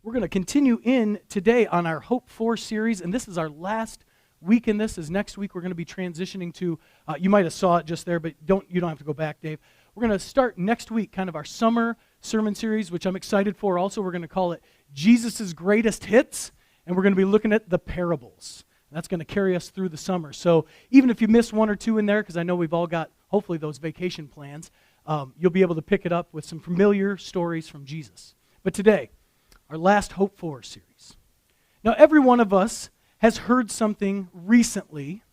We're going to continue in today on our Hope 4 series, and this is our last week in this. Is next week we're going to be transitioning to, you might have saw it just there, but you don't have to go back, Dave. We're going to start next week kind of our summer sermon series, which I'm excited for. Also, we're going to call it Jesus' Greatest Hits, and we're going to be looking at the parables. And that's going to carry us through the summer. So even if you missed one or two in there, because I know we've all got, hopefully, those vacation plans, you'll be able to pick it up with some familiar stories from Jesus. But today, our last Hope 4 series. Now, every one of us has heard something recently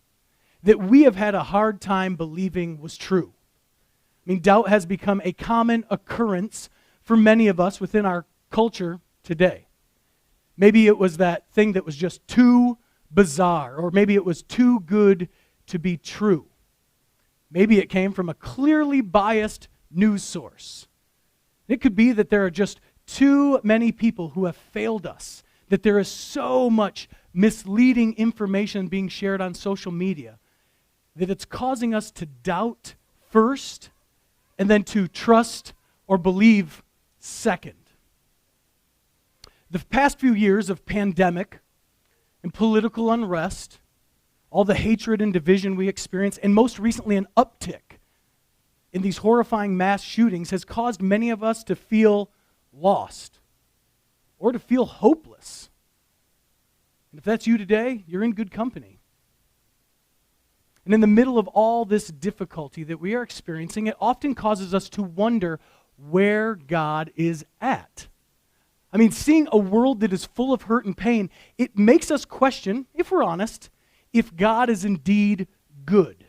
that we have had a hard time believing was true. I mean, doubt has become a common occurrence for many of us within our culture today. Maybe it was that thing that was just too bizarre, or maybe it was too good to be true. Maybe it came from a clearly biased news source. It could be that there are just too many people who have failed us, that there is so much misleading information being shared on social media that it's causing us to doubt first and then to trust or believe second. The past few years of pandemic and political unrest, all the hatred and division we experience, and most recently an uptick in these horrifying mass shootings has caused many of us to feel lost or to feel hopeless. And if that's you today, you're in good company. And in the middle of all this difficulty that we are experiencing, it often causes us to wonder where God is at. I mean, seeing a world that is full of hurt and pain, it makes us question, if we're honest, if God is indeed good.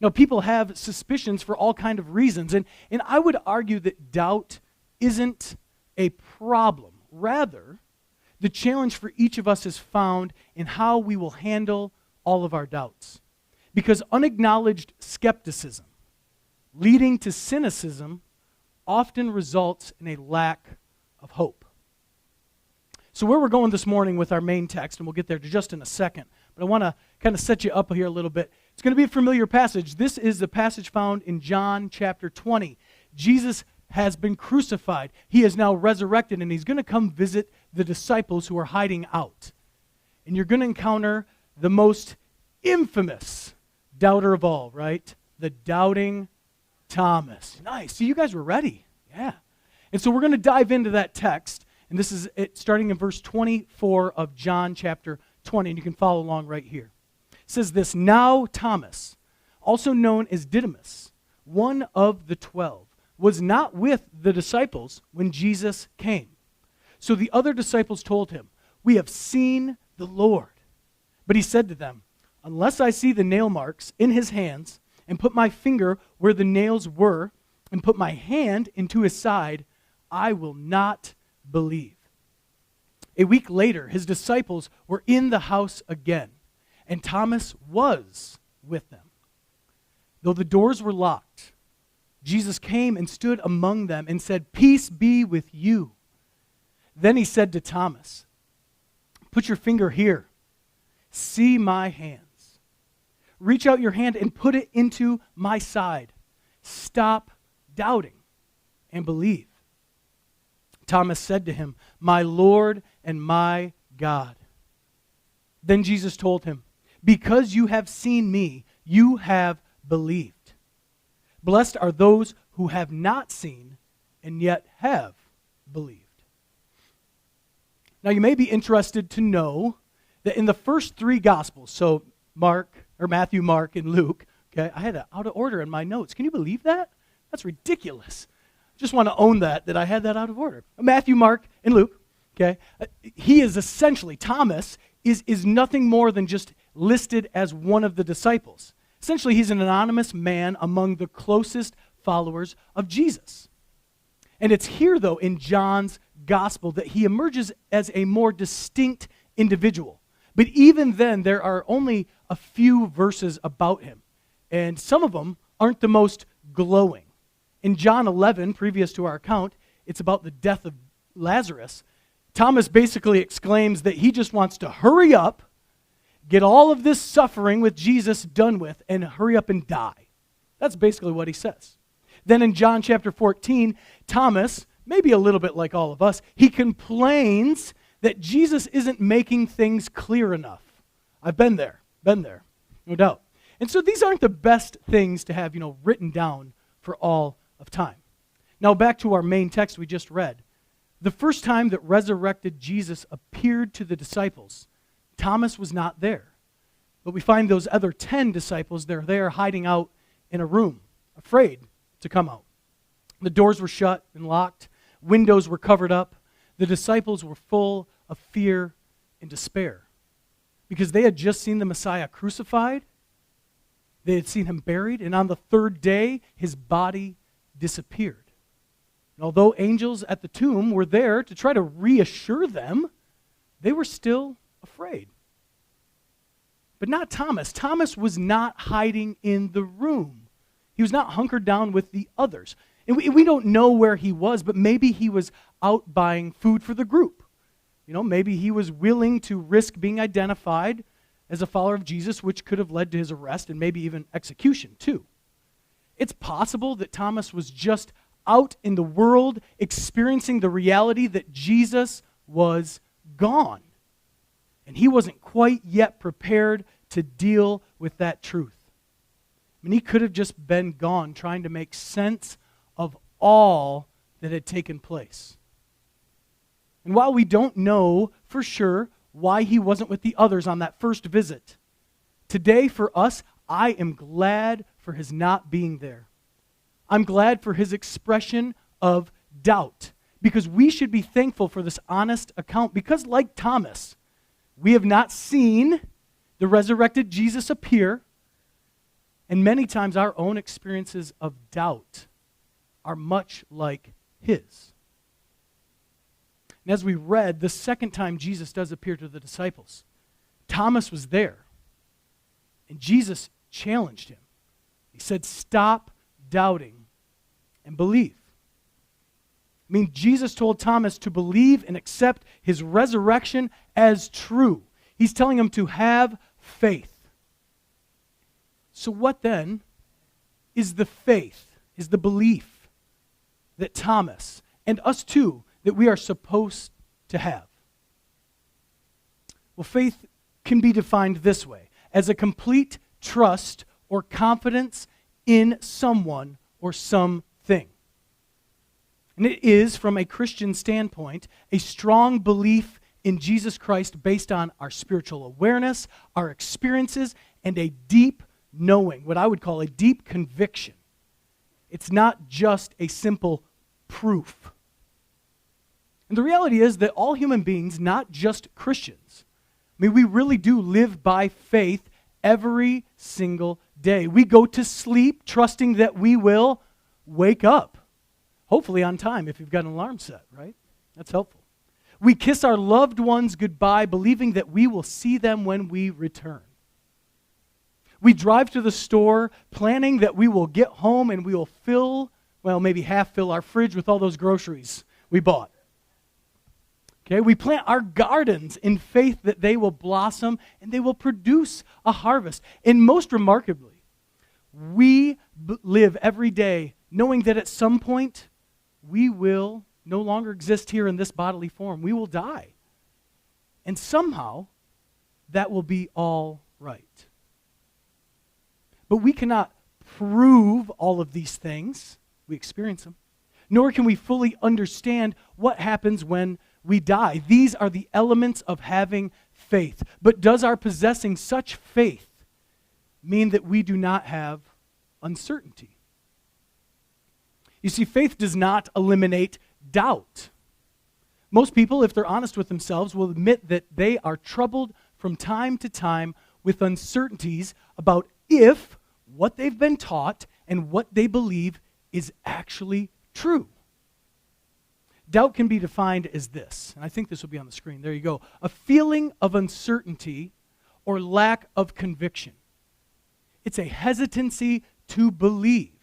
Now, people have suspicions for all kinds of reasons, and I would argue that doubt isn't a problem. Rather, the challenge for each of us is found in how we will handle all of our doubts. Because unacknowledged skepticism, leading to cynicism, often results in a lack of hope. So where we're going this morning with our main text, and we'll get there just in a second, but I want to kind of set you up here a little bit. It's going to be a familiar passage. This is the passage found in John chapter 20. Jesus has been crucified. He is now resurrected, and he's going to come visit the disciples who are hiding out. And you're going to encounter the most infamous doubter of all, right? The doubting Thomas. Nice. See, you guys were ready. Yeah. And so we're going to dive into that text, and this is it, starting in verse 24 of John chapter 20, and you can follow along right here. It says this, "Now Thomas, also known as Didymus, one of the 12, was not with the disciples when Jesus came. So the other disciples told him, 'We have seen the Lord.' But he said to them, 'Unless I see the nail marks in his hands and put my finger where the nails were and put my hand into his side, I will not believe.' A week later, his disciples were in the house again, and Thomas was with them. Though the doors were locked, Jesus came and stood among them and said, 'Peace be with you.' Then he said to Thomas, 'Put your finger here. See my hands. Reach out your hand and put it into my side. Stop doubting and believe.' Thomas said to him, 'My Lord and my God.' Then Jesus told him, 'Because you have seen me, you have believed. Blessed are those who have not seen and yet have believed.'" Now you may be interested to know that in the first three Gospels, so Matthew, Mark, and Luke, okay, I had it out of order in my notes. Can you believe that? That's ridiculous. I just want to own that I had that out of order. Matthew, Mark, and Luke, okay, he is essentially, Thomas is nothing more than just listed as one of the disciples. Essentially, he's an anonymous man among the closest followers of Jesus. And it's here, though, in John's gospel that he emerges as a more distinct individual. But even then, there are only a few verses about him. And some of them aren't the most glowing. In John 11, previous to our account, it's about the death of Lazarus. Thomas basically exclaims that he just wants to hurry up, get all of this suffering with Jesus done with, and hurry up and die. That's basically what he says. Then in John chapter 14, Thomas maybe a little bit like all of us, he complains that Jesus isn't making things clear enough. I've been there, no doubt. And so these aren't the best things to have, written down for all of time. Now back to our main text we just read. The first time that resurrected Jesus appeared to the disciples, Thomas was not there. But we find those other 10 disciples, they're there hiding out in a room, afraid to come out. The doors were shut and locked. Windows were covered up. The disciples were full of fear and despair because they had just seen the Messiah crucified. They had seen him buried, and on the third day, his body disappeared. And although angels at the tomb were there to try to reassure them, they were still afraid. But not Thomas. Thomas was not hiding in the room. He was not hunkered down with the others. And we don't know where he was, but maybe he was out buying food for the group. Maybe he was willing to risk being identified as a follower of Jesus, which could have led to his arrest and maybe even execution too. It's possible that Thomas was just out in the world experiencing the reality that Jesus was gone. And he wasn't quite yet prepared to deal with that truth. He could have just been gone trying to make sense of all that had taken place. And while we don't know for sure why he wasn't with the others on that first visit, today for us, I am glad for his not being there. I'm glad for his expression of doubt, because we should be thankful for this honest account, because like Thomas, we have not seen the resurrected Jesus appear, and many times our own experiences of doubt are much like his. And as we read, the second time Jesus does appear to the disciples, Thomas was there, and Jesus challenged him. He said, "Stop doubting and believe." Jesus told Thomas to believe and accept his resurrection as true. He's telling him to have faith. So what then is the faith, is the belief that Thomas and us too, that we are supposed to have? Well, faith can be defined this way, as a complete trust or confidence in someone or something. And it is, from a Christian standpoint, a strong belief in Jesus Christ based on our spiritual awareness, our experiences, and a deep knowing, what I would call a deep conviction. It's not just a simple proof. And the reality is that all human beings, not just Christians, we really do live by faith every single day. We go to sleep trusting that we will wake up, hopefully on time if you've got an alarm set, right? That's helpful. We kiss our loved ones goodbye, believing that we will see them when we return. We drive to the store, planning that we will get home and we will maybe half fill our fridge with all those groceries we bought. Okay, we plant our gardens in faith that they will blossom and they will produce a harvest. And most remarkably, we live every day knowing that at some point we will no longer exist here in this bodily form. We will die. And somehow that will be all right. But we cannot prove all of these things. We experience them. Nor can we fully understand what happens when we die. These are the elements of having faith. But does our possessing such faith mean that we do not have uncertainty? You see, faith does not eliminate doubt. Most people, if they're honest with themselves, will admit that they are troubled from time to time with uncertainties about if what they've been taught and what they believe is actually true. Doubt can be defined as this, and I think this will be on the screen. There you go. A feeling of uncertainty or lack of conviction. It's a hesitancy to believe,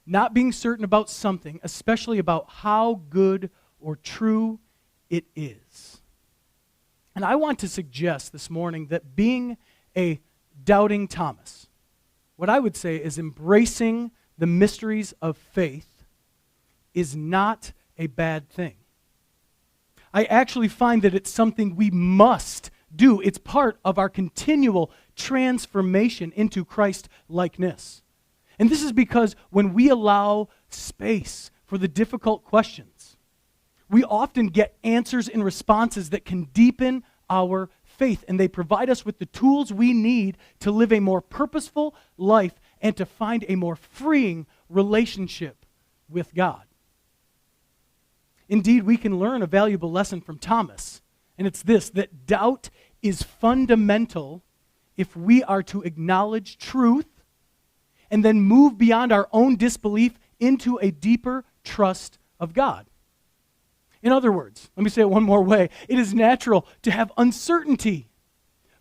not being certain about something, especially about how good or true it is. And I want to suggest this morning that being a doubting Thomas, what I would say is embracing the mysteries of faith, is not a bad thing. I actually find that it's something we must do. It's part of our continual transformation into Christ-likeness. And this is because when we allow space for the difficult questions, we often get answers and responses that can deepen our faith, and they provide us with the tools we need to live a more purposeful life and to find a more freeing relationship with God. Indeed, we can learn a valuable lesson from Thomas, and it's this, that doubt is fundamental if we are to acknowledge truth and then move beyond our own disbelief into a deeper trust of God. In other words, let me say it one more way. It is natural to have uncertainty,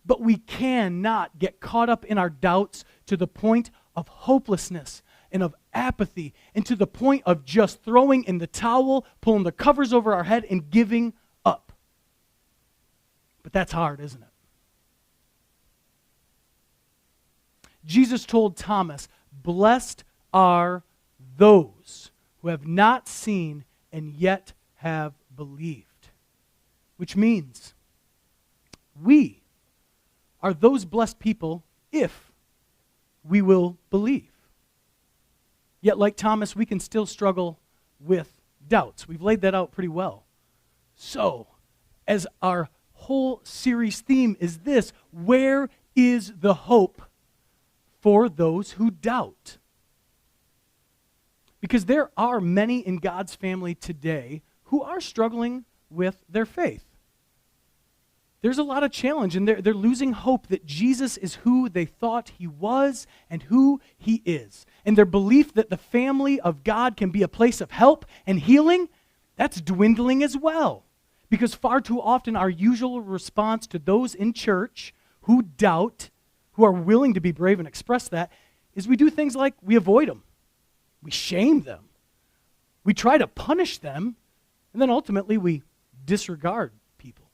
but we cannot get caught up in our doubts to the point of hopelessness and of apathy and to the point of just throwing in the towel, pulling the covers over our head, and giving up. But that's hard, isn't it? Jesus told Thomas, "Blessed are those who have not seen and yet have believed." Which means we are those blessed people if we will believe. Yet, like Thomas, we can still struggle with doubts. We've laid that out pretty well. So, as our whole series theme is this, where is the hope for those who doubt? Because there are many in God's family today who are struggling with their faith. There's a lot of challenge, and they're losing hope that Jesus is who they thought he was and who he is. And their belief that the family of God can be a place of help and healing, that's dwindling as well. Because far too often our usual response to those in church who doubt, who are willing to be brave and express that, is we do things like we avoid them. We shame them. We try to punish them, and then ultimately we disregard people.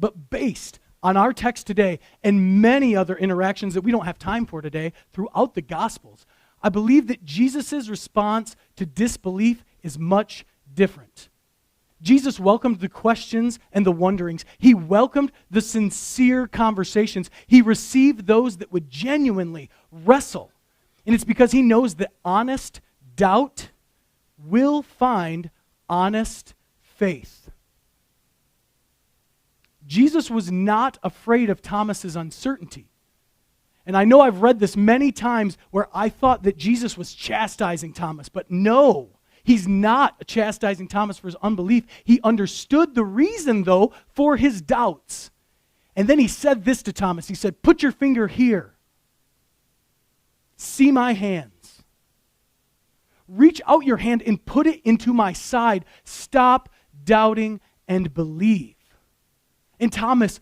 But based on our text today and many other interactions that we don't have time for today throughout the Gospels, I believe that Jesus' response to disbelief is much different. Jesus welcomed the questions and the wonderings. He welcomed the sincere conversations. He received those that would genuinely wrestle. And it's because he knows that honest doubt will find honest faith. Jesus was not afraid of Thomas's uncertainty. And I know I've read this many times where I thought that Jesus was chastising Thomas, but no, he's not chastising Thomas for his unbelief. He understood the reason, though, for his doubts. And then he said this to Thomas. He said, "Put your finger here. See my hands. Reach out your hand and put it into my side. Stop doubting and believe." And Thomas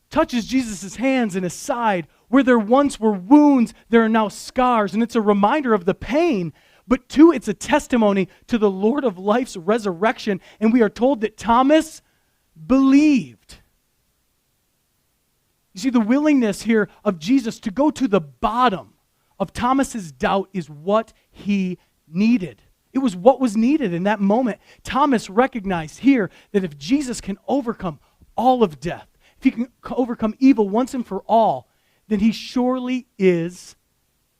touches Jesus' hands and his side. Where there once were wounds, there are now scars. And it's a reminder of the pain. But two, it's a testimony to the Lord of life's resurrection. And we are told that Thomas believed. You see, the willingness here of Jesus to go to the bottom of Thomas's doubt is what he needed. It was what was needed in that moment. Thomas recognized here that if Jesus can overcome all of death, if he can overcome evil once and for all, then he surely is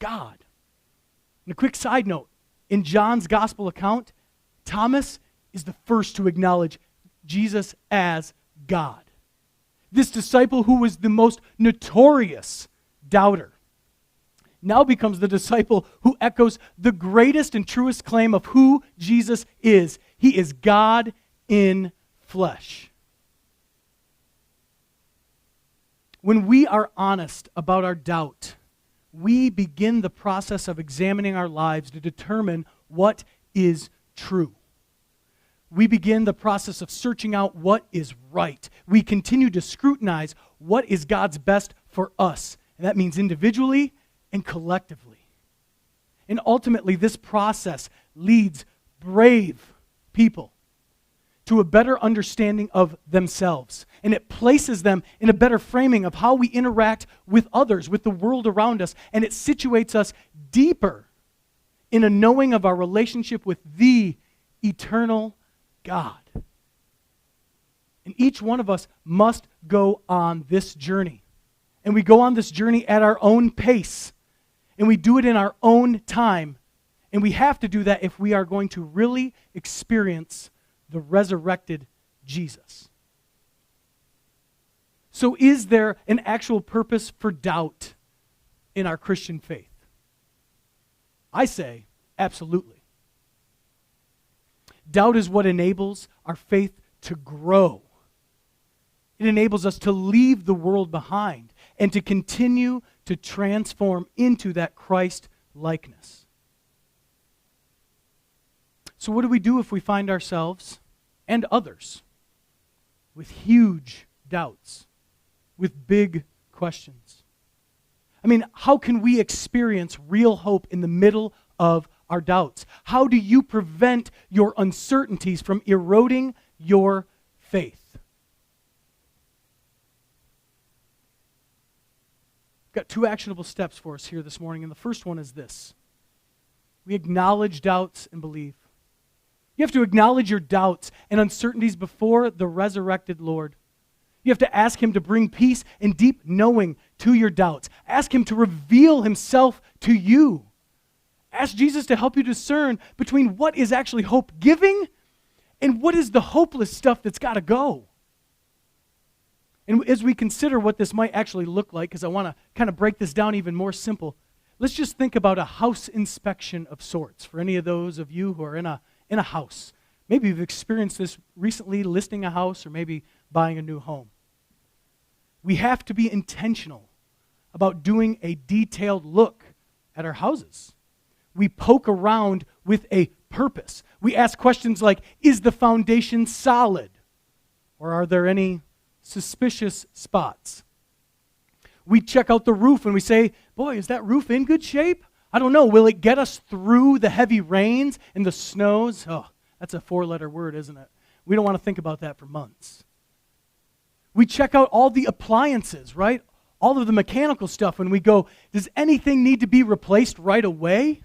God. And a quick side note, in John's gospel account, Thomas is the first to acknowledge Jesus as God. This disciple who was the most notorious doubter now becomes the disciple who echoes the greatest and truest claim of who Jesus is. He is God in flesh. When we are honest about our doubt, we begin the process of examining our lives to determine what is true. We begin the process of searching out what is right. We continue to scrutinize what is God's best for us. And that means individually and collectively. And ultimately, this process leads brave people to a better understanding of themselves. And it places them in a better framing of how we interact with others, with the world around us. And it situates us deeper in a knowing of our relationship with the eternal God. And each one of us must go on this journey. And we go on this journey at our own pace. And we do it in our own time. And we have to do that if we are going to really experience the resurrected Jesus. So is there an actual purpose for doubt in our Christian faith? I say absolutely. Doubt is what enables our faith to grow. It enables us to leave the world behind and to continue to transform into that Christ likeness. So what do we do if we find ourselves and others with huge doubts, with big questions? I mean, how can we experience real hope in the middle of our doubts? How do you prevent your uncertainties from eroding your faith? Got 2 actionable steps for us here this morning, and the first one is this. We acknowledge doubts and believe. You have to acknowledge your doubts and uncertainties before the resurrected Lord. You have to ask Him to bring peace and deep knowing to your doubts. Ask Him to reveal Himself to you. Ask Jesus to help you discern between what is actually hope-giving and what is the hopeless stuff that's got to go. And as we consider what this might actually look like, because I want to kind of break this down even more simple, let's just think about a house inspection of sorts for any of those of you who are in a house. Maybe you've experienced this recently, listing a house or maybe buying a new home. We have to be intentional about doing a detailed look at our houses. We poke around with a purpose. We ask questions like, is the foundation solid? Or are there any suspicious spots? We check out the roof and we say, boy, is that roof in good shape? I don't know. Will it get us through the heavy rains and the snows? Oh, that's a 4-letter word, isn't it? We don't want to think about that for months. We check out all the appliances, right? All of the mechanical stuff, and we go, does anything need to be replaced right away?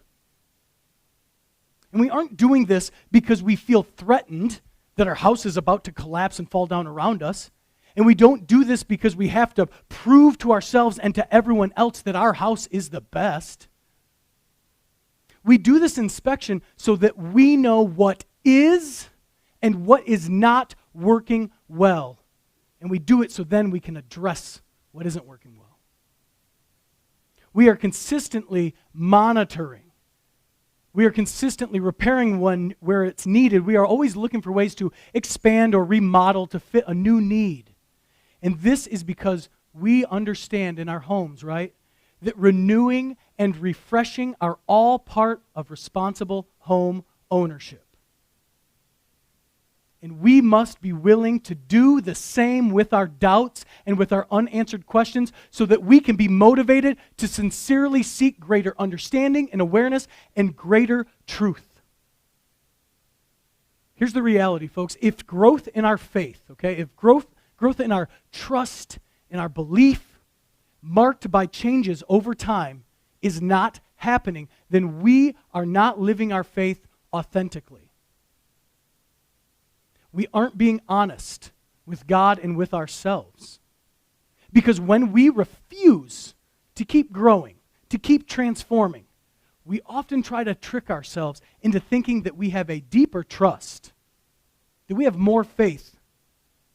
And we aren't doing this because we feel threatened that our house is about to collapse and fall down around us. And we don't do this because we have to prove to ourselves and to everyone else that our house is the best. We do this inspection so that we know what is and what is not working well. And we do it so then we can address what isn't working well. We are consistently monitoring. We are consistently repairing one where it's needed. We are always looking for ways to expand or remodel to fit a new need. And this is because we understand in our homes, right, that renewing and refreshing are all part of responsible home ownership. And we must be willing to do the same with our doubts and with our unanswered questions so that we can be motivated to sincerely seek greater understanding and awareness and greater truth. Here's the reality, folks. If growth in our faith, okay, if growth in our trust, in our belief, marked by changes over time, is not happening, then we are not living our faith authentically. We aren't being honest with God and with ourselves. Because when we refuse to keep growing, to keep transforming, we often try to trick ourselves into thinking that we have a deeper trust, that we have more faith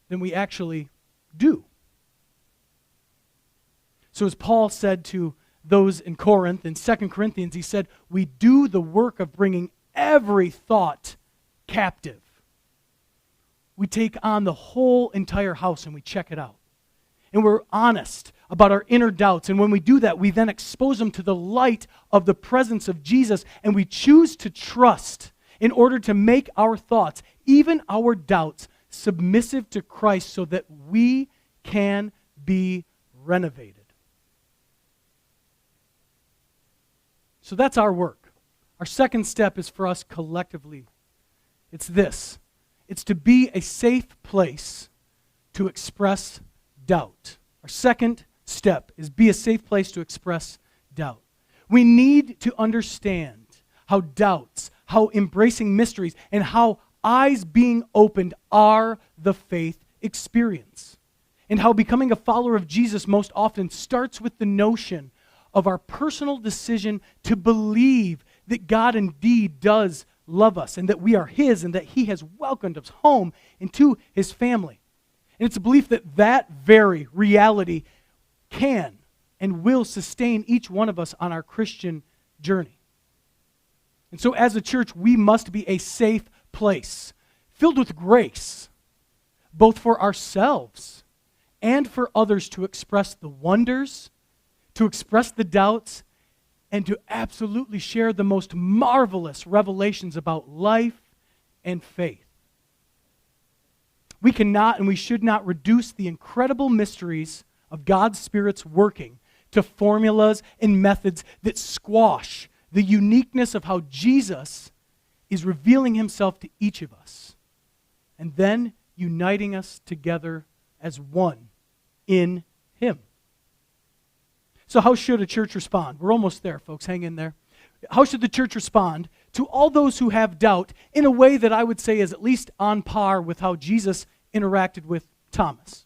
than we actually do. So as Paul said to those in Corinth, in 2 Corinthians, he said, we do the work of bringing every thought captive. We take on the whole entire house and we check it out. And we're honest about our inner doubts. And when we do that, we then expose them to the light of the presence of Jesus. And we choose to trust in order to make our thoughts, even our doubts, submissive to Christ so that we can be renovated. So that's our work. Our second step is for us collectively. It's this. It's to be a safe place to express doubt. Our second step is be a safe place to express doubt. We need to understand how doubts, how embracing mysteries, and how eyes being opened are the faith experience. And how becoming a follower of Jesus most often starts with the notion of our personal decision to believe that God indeed does love us and that we are His and that He has welcomed us home into His family. And it's a belief that that very reality can and will sustain each one of us on our Christian journey. And so as a church, we must be a safe place, filled with grace, both for ourselves and for others to express the wonders, to express the doubts, and to absolutely share the most marvelous revelations about life and faith. We cannot and we should not reduce the incredible mysteries of God's Spirit's working to formulas and methods that squash the uniqueness of how Jesus is revealing Himself to each of us and then uniting us together as one in Him. So how should a church respond? We're almost there, folks. Hang in there. How should the church respond to all those who have doubt in a way that I would say is at least on par with how Jesus interacted with Thomas?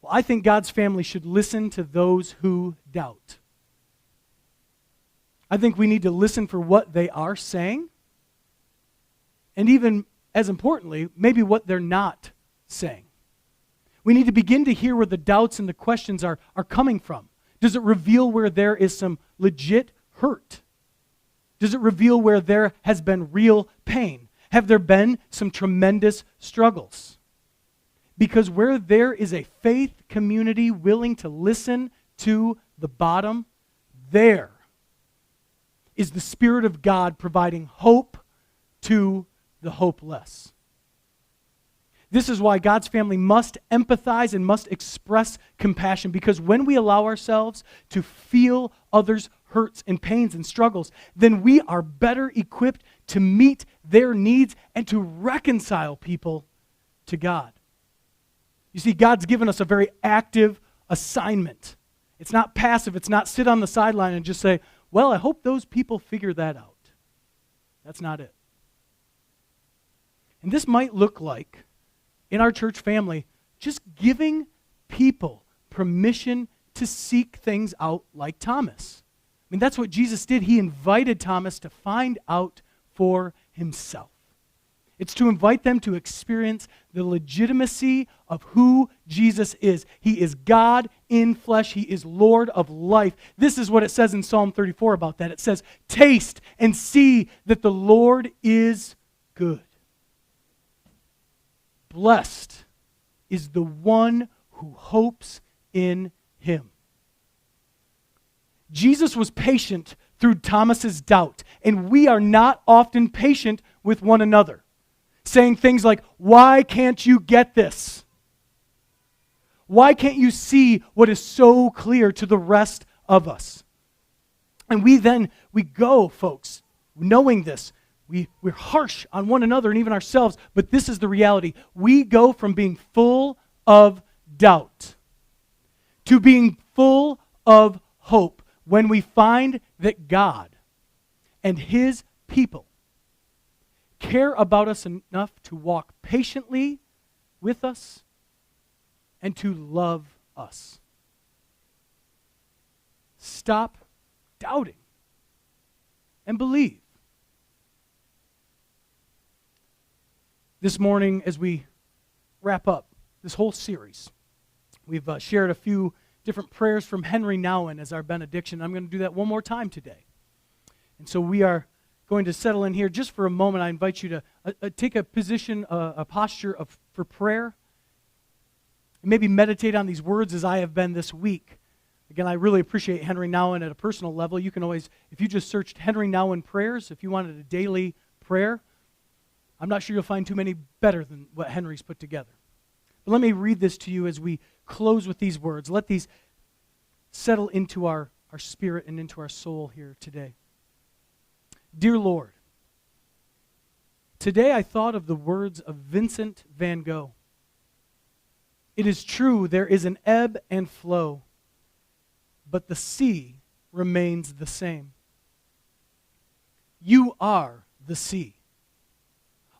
Well, I think God's family should listen to those who doubt. I think we need to listen for what they are saying, and even as importantly, maybe what they're not saying. We need to begin to hear where the doubts and the questions are coming from. Does it reveal where there is some legit hurt? Does it reveal where there has been real pain? Have there been some tremendous struggles? Because where there is a faith community willing to listen to the bottom, there is the Spirit of God providing hope to the hopeless. This is why God's family must empathize and must express compassion, because when we allow ourselves to feel others' hurts and pains and struggles, then we are better equipped to meet their needs and to reconcile people to God. You see, God's given us a very active assignment. It's not passive. It's not sit on the sideline and just say, well, I hope those people figure that out. That's not it. And this might look like, in our church family, just giving people permission to seek things out like Thomas. I mean, that's what Jesus did. He invited Thomas to find out for himself. It's to invite them to experience the legitimacy of who Jesus is. He is God in flesh. He is Lord of life. This is what it says in Psalm 34 about that. It says, taste and see that the Lord is good. Blessed is the one who hopes in Him. Jesus was patient through Thomas's doubt, and we are not often patient with one another, saying things like, why can't you get this? Why can't you see what is so clear to the rest of us? And we go, folks, knowing this, we're harsh on one another and even ourselves, but this is the reality. We go from being full of doubt to being full of hope when we find that God and His people care about us enough to walk patiently with us and to love us. Stop doubting and believe. This morning, as we wrap up this whole series, we've shared a few different prayers from Henry Nouwen as our benediction. I'm going to do that one more time today. And so we are going to settle in here just for a moment. I invite you to take a position, a posture for prayer, and maybe meditate on these words as I have been this week. Again, I really appreciate Henry Nouwen at a personal level. You can always, if you just searched Henry Nouwen prayers, if you wanted a daily prayer, I'm not sure you'll find too many better than what Henry's put together. But let me read this to you as we close with these words. Let these settle into our spirit and into our soul here today. Dear Lord, today I thought of the words of Vincent van Gogh. It is true, there is an ebb and flow, but the sea remains the same. You are the sea.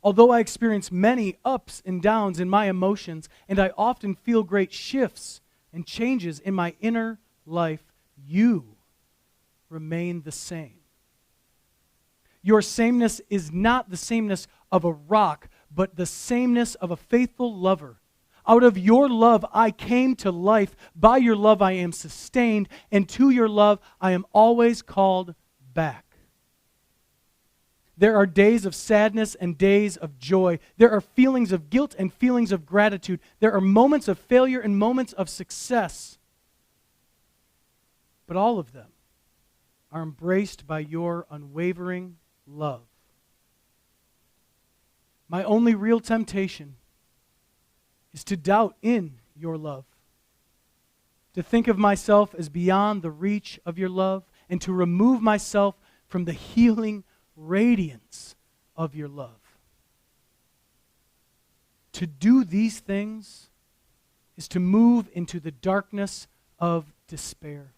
Although I experience many ups and downs in my emotions, and I often feel great shifts and changes in my inner life, you remain the same. Your sameness is not the sameness of a rock, but the sameness of a faithful lover. Out of your love I came to life. By your love I am sustained, and to your love I am always called back. There are days of sadness and days of joy. There are feelings of guilt and feelings of gratitude. There are moments of failure and moments of success. But all of them are embraced by your unwavering love. My only real temptation is to doubt in your love, to think of myself as beyond the reach of your love, and to remove myself from the healing radiance of your love. To do these things is to move into the darkness of despair.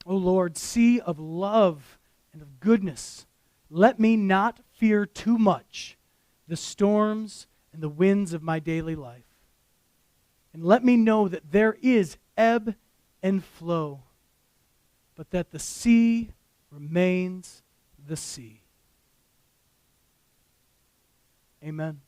O Lord, sea of love and of goodness, let me not fear too much the storms and the winds of my daily life. And let me know that there is ebb and flow, but that the sea remains the sea. Amen.